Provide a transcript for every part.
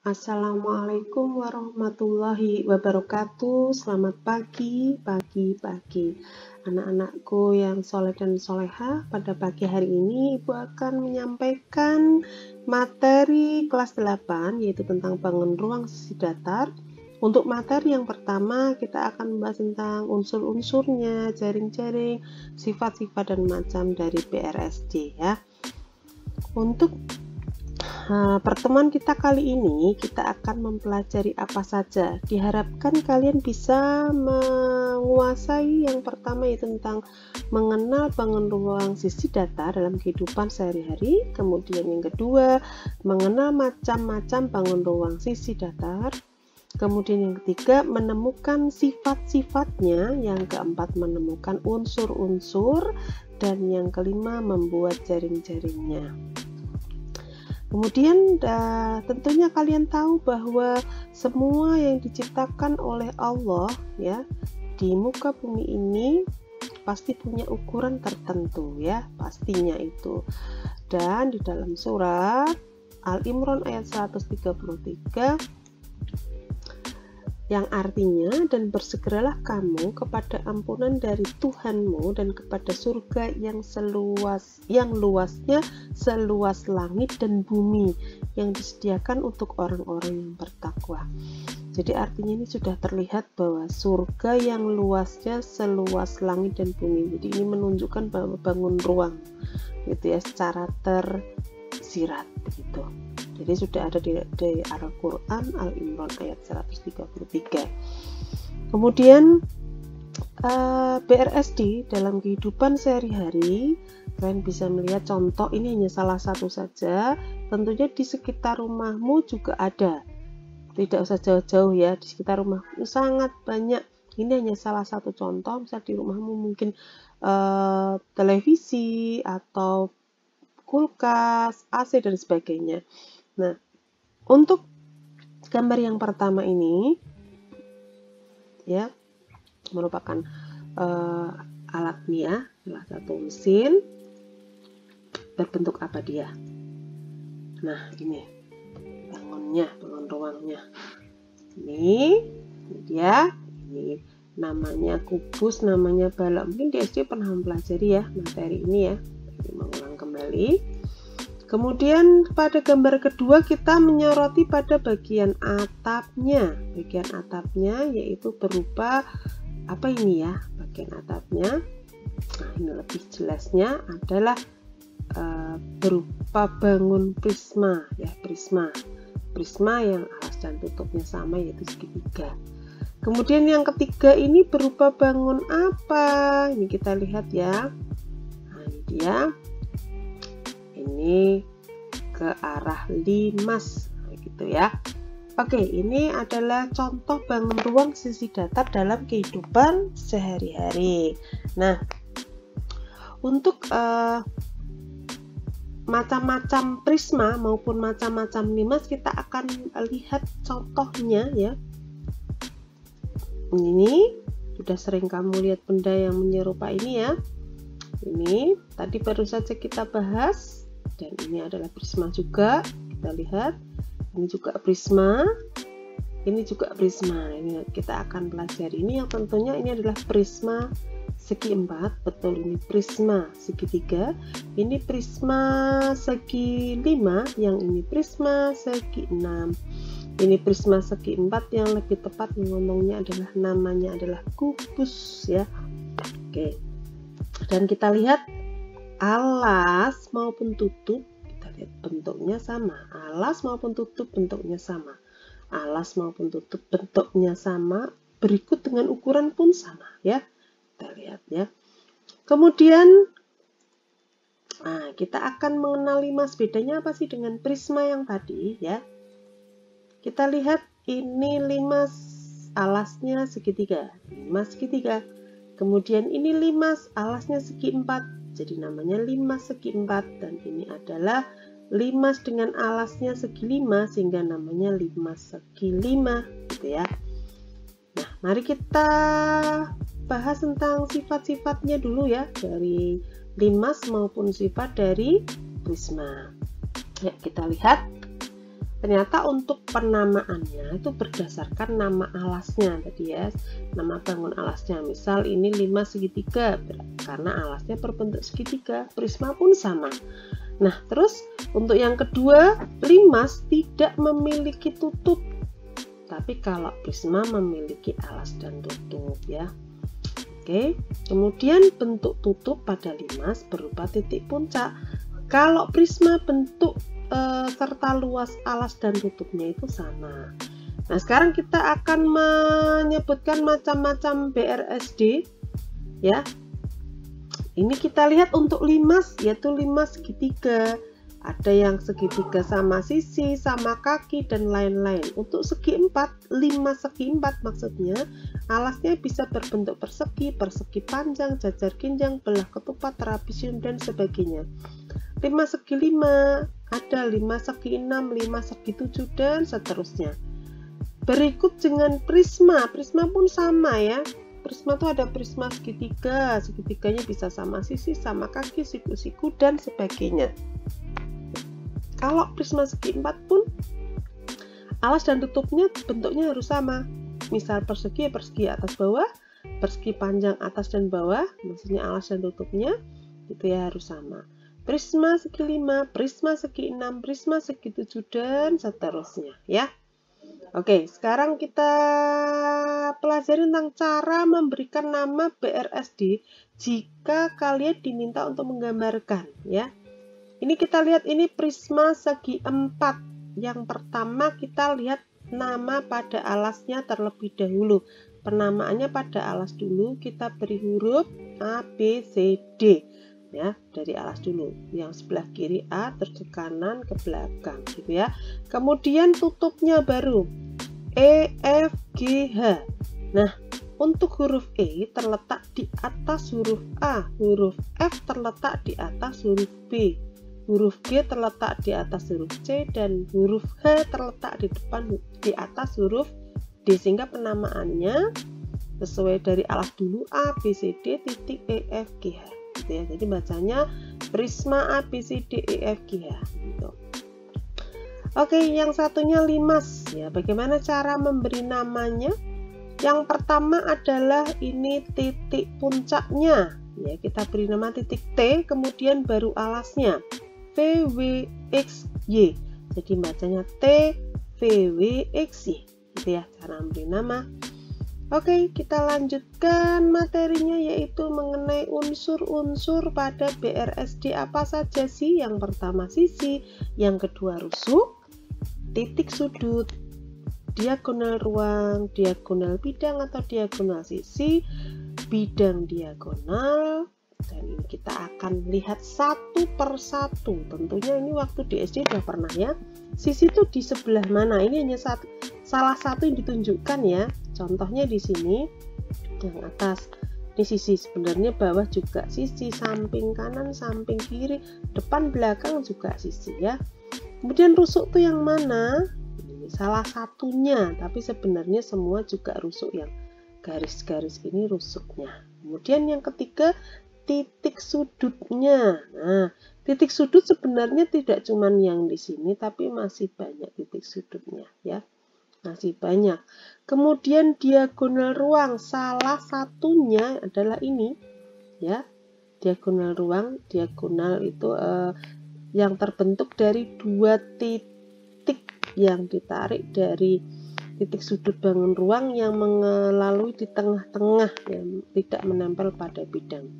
Assalamualaikum warahmatullahi wabarakatuh. Selamat pagi. Anak-anakku yang soleh dan soleha, pada pagi hari ini Ibu akan menyampaikan materi kelas 8, yaitu tentang bangun ruang sisi datar. Untuk materi yang pertama, kita akan membahas tentang unsur-unsurnya, jaring-jaring, sifat-sifat dan macam dari BRSD ya. Untuk pertemuan kita kali ini, kita akan mempelajari apa saja. Diharapkan kalian bisa menguasai yang pertama, yaitu tentang mengenal bangun ruang sisi datar dalam kehidupan sehari-hari. Kemudian yang kedua, mengenal macam-macam bangun ruang sisi datar. Kemudian yang ketiga, menemukan sifat-sifatnya. Yang keempat, menemukan unsur-unsur. Dan yang kelima, membuat jaring-jaringnya. Kemudian tentunya kalian tahu bahwa semua yang diciptakan oleh Allah ya di muka bumi ini pasti punya ukuran tertentu ya, pastinya itu. Dan di dalam surat Al-Imran ayat 133 yang artinya, dan bersegeralah kamu kepada ampunan dari Tuhanmu dan kepada surga yang luasnya seluas langit dan bumi, yang disediakan untuk orang-orang yang bertakwa. Jadi artinya ini sudah terlihat bahwa surga yang luasnya seluas langit dan bumi. Jadi ini menunjukkan bahwa bangun ruang gitu ya, secara tersirat gitu. Jadi sudah ada di Al-Quran Al-Imran ayat 133. Kemudian BRSD dalam kehidupan sehari-hari, kalian bisa melihat contoh, ini hanya salah satu saja. Tentunya di sekitar rumahmu juga ada, tidak usah jauh-jauh ya, di sekitar rumahmu sangat banyak. Ini hanya salah satu contoh. Misal di rumahmu mungkin televisi atau kulkas, AC dan sebagainya. Nah, untuk gambar yang pertama ini ya merupakan alat nia, salah satu mesin. Berbentuk apa dia? Nah, ini bangun ruangnya. Ini dia, ini namanya kubus, namanya balok. Mungkin di SD pernah mempelajari ya materi ini ya. Jadi mengulang kembali. Kemudian pada gambar kedua kita menyoroti pada bagian atapnya. Bagian atapnya yaitu berupa apa ini ya? Bagian atapnya. Nah, ini lebih jelasnya adalah berupa bangun prisma ya, prisma yang alas dan tutupnya sama, yaitu segitiga. Kemudian yang ketiga ini berupa bangun apa? Ini kita lihat ya. Nah, ini dia. Ini ke arah limas gitu ya. Oke, ini adalah contoh bangun ruang sisi datar dalam kehidupan sehari-hari. Nah, untuk macam-macam prisma maupun macam-macam limas kita akan lihat contohnya ya. Ini sudah sering kamu lihat benda yang menyerupai ini ya. Ini tadi baru saja kita bahas. Dan ini adalah prisma juga, kita lihat. Ini juga prisma, ini juga prisma. Ini kita akan pelajari. Ini yang tentunya ini adalah prisma segi 4, betul, ini prisma segi 3, ini prisma segi 5, yang ini prisma segi 6. Ini prisma segi 4, yang lebih tepat ngomongnya adalah namanya adalah kubus ya. Oke. Dan kita lihat alas maupun tutup, kita lihat bentuknya sama. Alas maupun tutup bentuknya sama. Alas maupun tutup bentuknya sama. Berikut dengan ukuran pun sama ya. Kita lihat ya. Kemudian kita akan mengenal limas. Bedanya apa sih dengan prisma yang tadi ya? Kita lihat ini limas, alasnya segitiga. Limas segitiga. Kemudian ini limas, alasnya segi 4. Jadi namanya limas segi 4, dan ini adalah limas dengan alasnya segi 5, sehingga namanya limas segi 5 gitu ya. Nah, mari kita bahas tentang sifat-sifatnya dulu ya, dari limas maupun sifat dari prisma. Ya, kita lihat ternyata untuk penamaannya itu berdasarkan nama alasnya tadi ya, nama bangun alasnya. Misal ini 5 segitiga karena alasnya berbentuk segitiga, prisma pun sama. Nah, terus untuk yang kedua, limas tidak memiliki tutup. Tapi kalau prisma memiliki alas dan tutup ya. Oke, kemudian bentuk tutup pada limas berupa titik puncak. Kalau prisma bentuk serta luas alas dan tutupnya itu sama. Nah, sekarang kita akan menyebutkan macam-macam BRSD ya. Ini kita lihat untuk limas, yaitu limas segitiga. Ada yang segitiga sama sisi, sama kaki, dan lain-lain. Untuk segi empat, limas segi empat maksudnya, alasnya bisa berbentuk persegi, persegi panjang, jajar ginjang, belah ketupat, trapesium, dan sebagainya. 5 segi 5, ada 5 segi 6, 5 segi 7, dan seterusnya. Berikut dengan prisma, prisma pun sama ya. Prisma itu ada prisma segitiga, segitiganya bisa sama sisi, sama kaki, siku-siku, dan sebagainya. Kalau prisma segi 4 pun alas dan tutupnya bentuknya harus sama. Misal persegi, persegi atas bawah, persegi panjang atas dan bawah, maksudnya alas dan tutupnya itu ya harus sama. Prisma segi 5, prisma segi 6, prisma segi 7, dan seterusnya ya. Oke, sekarang kita pelajari tentang cara memberikan nama BRSD jika kalian diminta untuk menggambarkan ya. Ini kita lihat ini prisma segi 4. Yang pertama kita lihat nama pada alasnya terlebih dahulu. Penamaannya pada alas dulu, kita beri huruf A, B, C, D. Ya, dari alas dulu, yang sebelah kiri A terus ke kanan ke belakang gitu ya. Kemudian tutupnya baru E, F, G, H. Nah, untuk huruf E terletak di atas huruf A, huruf F terletak di atas huruf B, huruf G terletak di atas huruf C, dan huruf H terletak di depan di atas huruf D, sehingga penamaannya sesuai dari alas dulu A, B, C, D, titik E, F, G, H. Gitu ya. Jadi bacanya prisma A, B, C, D, E, F, G, H gitu. Oke, yang satunya limas ya. Bagaimana cara memberi namanya? Yang pertama adalah ini titik puncaknya ya, kita beri nama titik T, kemudian baru alasnya V, W, X, Y. Jadi bacanya T, V, W, X, Y gitu ya, cara memberi nama. Oke, kita lanjutkan materinya, yaitu mengenai unsur-unsur pada BRSD apa saja sih. Yang pertama sisi, yang kedua rusuk, titik sudut, diagonal ruang, diagonal bidang atau diagonal sisi, bidang diagonal, dan ini kita akan lihat satu per satu. Tentunya ini waktu di SD sudah pernah ya. Sisi itu di sebelah mana? Ini hanya salah satu yang ditunjukkan ya. Contohnya di sini yang atas. Ini sisi, sebenarnya bawah juga sisi, samping kanan, samping kiri, depan belakang juga sisi ya. Kemudian rusuk itu yang mana? Ini salah satunya, tapi sebenarnya semua juga rusuk, yang garis-garis ini rusuknya. Kemudian yang ketiga, titik sudutnya. Nah, titik sudut sebenarnya tidak cuma yang di sini, tapi masih banyak titik sudutnya ya. Masih banyak. Kemudian diagonal ruang, salah satunya adalah ini ya. Diagonal ruang, diagonal itu yang terbentuk dari dua titik yang ditarik dari titik sudut bangun ruang yang melalui di tengah-tengah, yang tidak menempel pada bidang.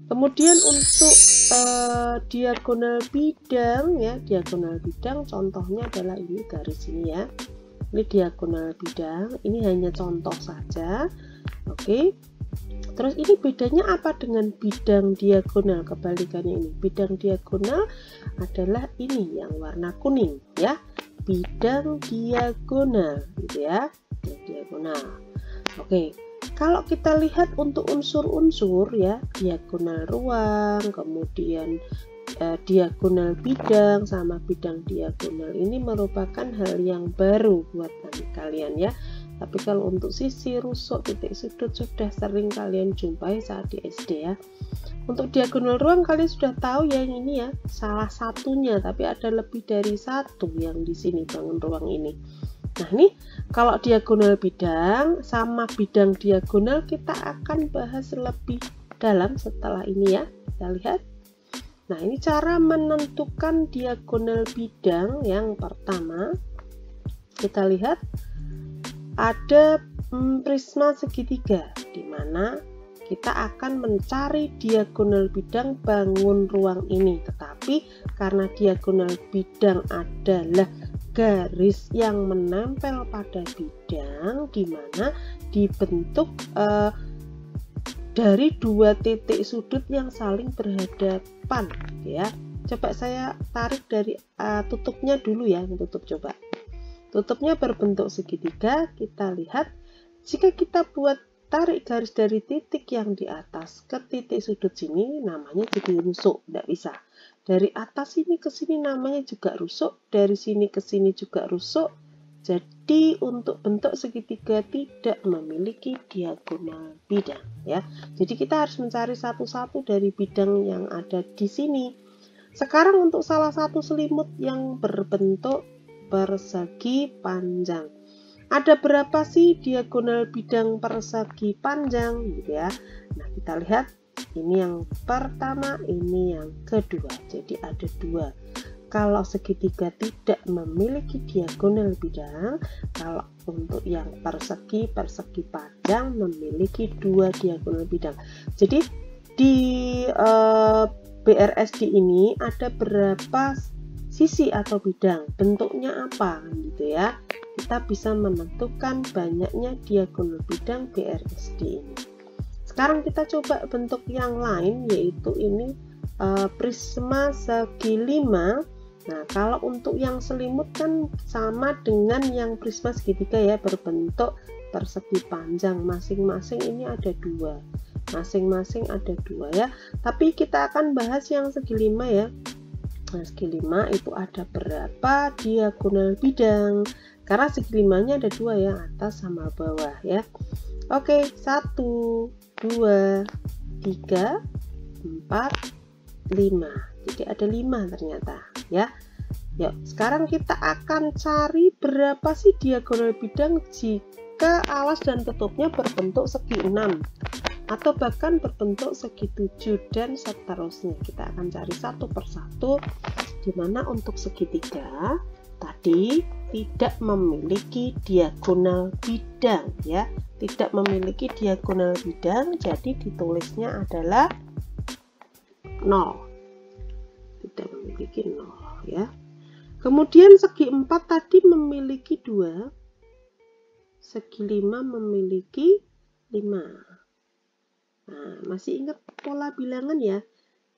Kemudian untuk diagonal bidang ya, diagonal bidang contohnya adalah ini garis ini ya. Ini diagonal bidang, ini hanya contoh saja. Oke. Terus ini bedanya apa dengan bidang diagonal? Kebalikannya ini. Bidang diagonal adalah ini yang warna kuning ya. Bidang diagonal gitu ya. Diagonal. Oke. Kalau kita lihat untuk unsur-unsur ya, diagonal ruang, kemudian diagonal bidang sama bidang diagonal, ini merupakan hal yang baru buat kalian ya. Tapi kalau untuk sisi, rusuk, titik sudut sudah sering kalian jumpai saat di SD ya. Untuk diagonal ruang kalian sudah tahu ya, yang ini ya salah satunya, tapi ada lebih dari satu yang di sini bangun ruang ini. Nah ini kalau diagonal bidang sama bidang diagonal kita akan bahas lebih dalam setelah ini ya. Kita lihat. Nah ini cara menentukan diagonal bidang. Yang pertama kita lihat ada prisma segitiga, di mana kita akan mencari diagonal bidang bangun ruang ini. Tetapi karena diagonal bidang adalah garis yang menempel pada bidang, di mana dibentuk dari dua titik sudut yang saling berhadapan ya. Coba saya tarik dari tutupnya dulu ya, tutup coba. Tutupnya berbentuk segitiga. Kita lihat jika kita buat tarik garis dari titik yang di atas ke titik sudut sini, namanya jadi rusuk, tidak bisa. Dari atas ini ke sini namanya juga rusuk, dari sini ke sini juga rusuk. Jadi untuk bentuk segitiga tidak memiliki diagonal bidang ya. Jadi kita harus mencari satu-satu dari bidang yang ada di sini. Sekarang untuk salah satu selimut yang berbentuk persegi panjang. Ada berapa sih diagonal bidang persegi panjang gitu ya. Nah kita lihat, ini yang pertama, ini yang kedua. Jadi ada dua. Kalau segitiga tidak memiliki diagonal bidang, kalau untuk yang persegi panjang memiliki dua diagonal bidang. Jadi di BRSD ini ada berapa sisi atau bidang, bentuknya apa gitu ya. Kita bisa menentukan banyaknya diagonal bidang BRSD ini. Sekarang kita coba bentuk yang lain, yaitu ini prisma segi 5. Nah kalau untuk yang selimut kan sama dengan yang prisma segitiga ya, berbentuk persegi panjang. Masing-masing ini ada dua, masing-masing ada dua ya. Tapi kita akan bahas yang segi 5 ya. Nah segi 5 itu ada berapa diagonal bidang, karena segi 5-nya ada dua ya, atas sama bawah ya. Oke, 1, 2, 3, 4, 5. Jadi ada 5 ternyata ya. Yuk, sekarang kita akan cari berapa sih diagonal bidang jika alas dan tutupnya berbentuk segi 6 atau bahkan berbentuk segi 7 dan seterusnya. Kita akan cari satu persatu, dimana untuk segitiga tadi tidak memiliki diagonal bidang ya, tidak memiliki diagonal bidang, jadi ditulisnya adalah 0, tidak memiliki 0 ya. Kemudian segi 4 tadi memiliki 2, segi 5 memiliki 5. Nah, masih ingat pola bilangan ya.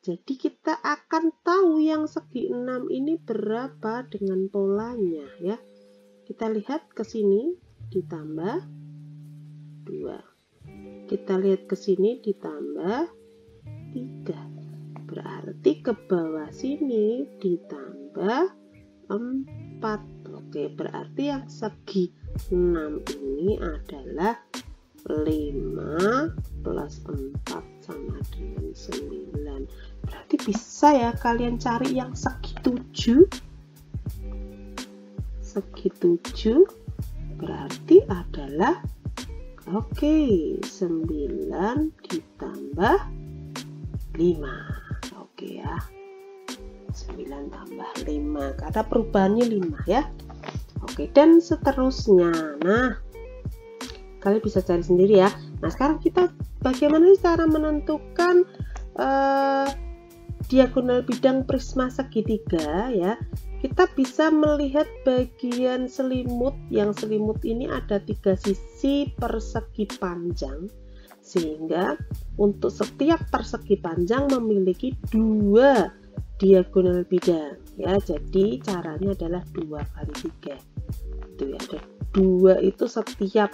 Jadi kita akan tahu yang segi 6 ini berapa dengan polanya ya. Kita lihat ke sini ditambah 2. Kita lihat ke sini ditambah 3. Berarti ke bawah sini ditambah 4. Oke, berarti yang segi 6 ini adalah 5 plus 4 sama dengan 9. Berarti bisa ya kalian cari yang segi 7. Segi 7 berarti adalah oke, 9 ditambah 5. Oke ya, 9 tambah 5 karena perubahannya 5 ya. Oke, dan seterusnya. Nah, kalian bisa cari sendiri ya. Nah sekarang kita bagaimana cara menentukan diagonal bidang prisma segitiga ya. Kita bisa melihat bagian selimut, yang selimut ini ada 3 sisi persegi panjang, sehingga untuk setiap persegi panjang memiliki 2 diagonal bidang ya. Jadi caranya adalah 2 kali 3 itu ya, ada 2 itu setiap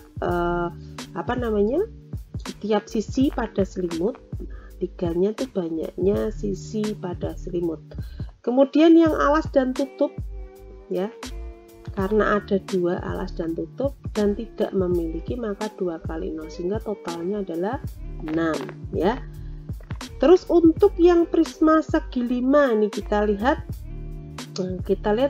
setiap sisi pada selimut. Nah, 3-nya tuh banyaknya sisi pada selimut. Kemudian yang alas dan tutup ya, karena ada 2 alas dan tutup dan tidak memiliki, maka 2 kali 0 sehingga totalnya adalah 6 ya. Terus untuk yang prisma segi 5 ini kita lihat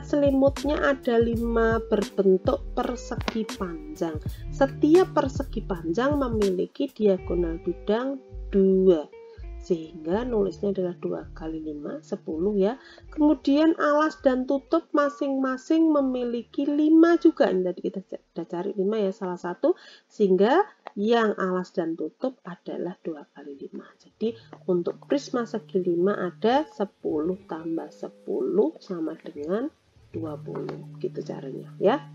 selimutnya ada 5 berbentuk persegi panjang. Setiap persegi panjang memiliki diagonal bidang 2 sehingga nulisnya adalah 2 kali 5 10 ya. Kemudian alas dan tutup masing-masing memiliki 5 juga. Ini tadi kita sudah cari 5 ya, salah satu, sehingga yang alas dan tutup adalah 2 kali 5. Jadi untuk prisma segi 5 ada 10 tambah 10 sama dengan 20, gitu caranya ya.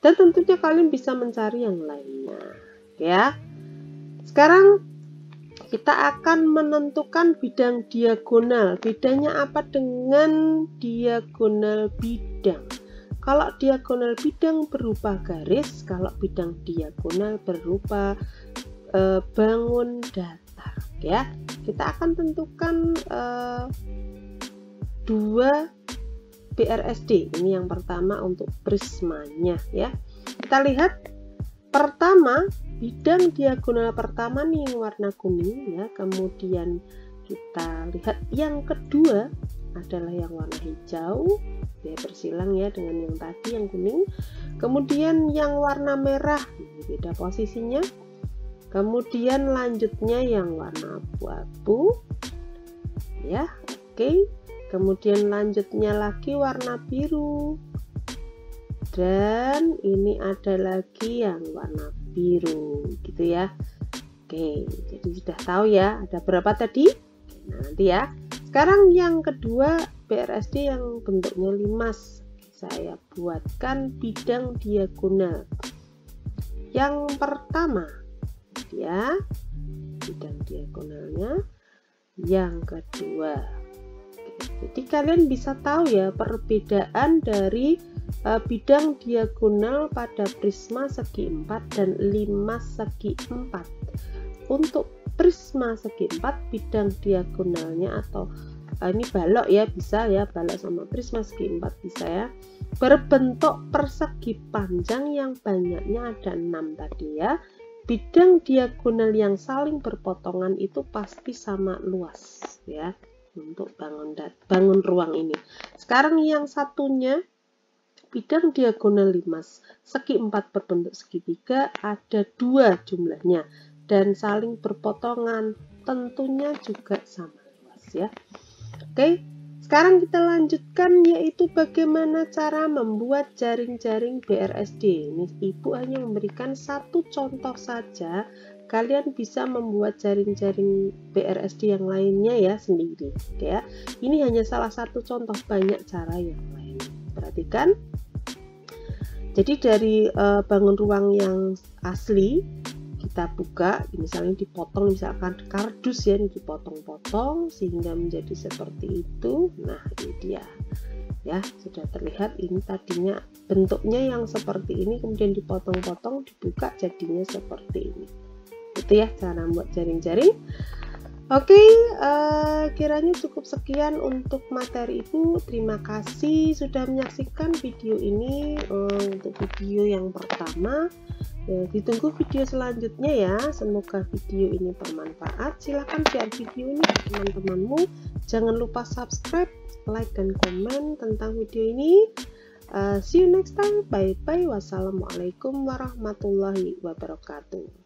Dan tentunya kalian bisa mencari yang lainnya ya. Sekarang kita akan menentukan bidang diagonal. Bedanya apa dengan diagonal bidang? Kalau diagonal bidang berupa garis, kalau bidang diagonal berupa bangun datar ya. Kita akan tentukan 2 BRSD. Ini yang pertama untuk prismanya ya. Kita lihat pertama, bidang diagonal pertama nih yang warna kuning ya. Kemudian kita lihat yang kedua adalah yang warna hijau ya, bersilang ya dengan yang tadi yang kuning. Kemudian yang warna merah, ini beda posisinya. Kemudian lanjutnya yang warna abu-abu ya, oke. Kemudian lanjutnya lagi warna biru. Dan ini ada lagi yang warna biru gitu ya. Oke, jadi sudah tahu ya ada berapa tadi. Nah, nanti ya. Sekarang yang kedua BRSD yang bentuknya limas. Saya buatkan bidang diagonal. Yang pertama ya, bidang diagonalnya. Yang kedua. Jadi kalian bisa tahu ya perbedaan dari bidang diagonal pada prisma segi 4 dan limas segi 4. Untuk prisma segi 4 bidang diagonalnya atau ini balok ya, bisa ya, balok sama prisma segi 4 bisa ya, berbentuk persegi panjang yang banyaknya ada 6 tadi ya. Bidang diagonal yang saling berpotongan itu pasti sama luas ya untuk bangun ruang ini. Sekarang yang satunya bidang diagonal limas segi 4 berbentuk segitiga, ada 2 jumlahnya dan saling berpotongan, tentunya juga sama luas ya. Oke, sekarang kita lanjutkan yaitu bagaimana cara membuat jaring-jaring BRSD. Ini Ibu hanya memberikan satu contoh saja. Kalian bisa membuat jaring-jaring BRSD yang lainnya ya sendiri ya. Ini hanya salah satu contoh, banyak cara yang lain. Perhatikan. Jadi dari bangun ruang yang asli kita buka, misalnya dipotong, misalkan kardus ya, ini dipotong-potong sehingga menjadi seperti itu. Nah, ini dia. Ya, sudah terlihat ini tadinya bentuknya yang seperti ini, kemudian dipotong-potong, dibuka jadinya seperti ini. Itu ya cara membuat jaring-jaring. Oke, kiranya cukup sekian untuk materi Ibu. Terima kasih sudah menyaksikan video ini untuk video yang pertama. Ditunggu video selanjutnya ya. Semoga video ini bermanfaat. Silahkan share video ini ke teman-temanmu. Jangan lupa subscribe, like, dan komen tentang video ini. See you next time. Bye bye. Wassalamualaikum warahmatullahi wabarakatuh.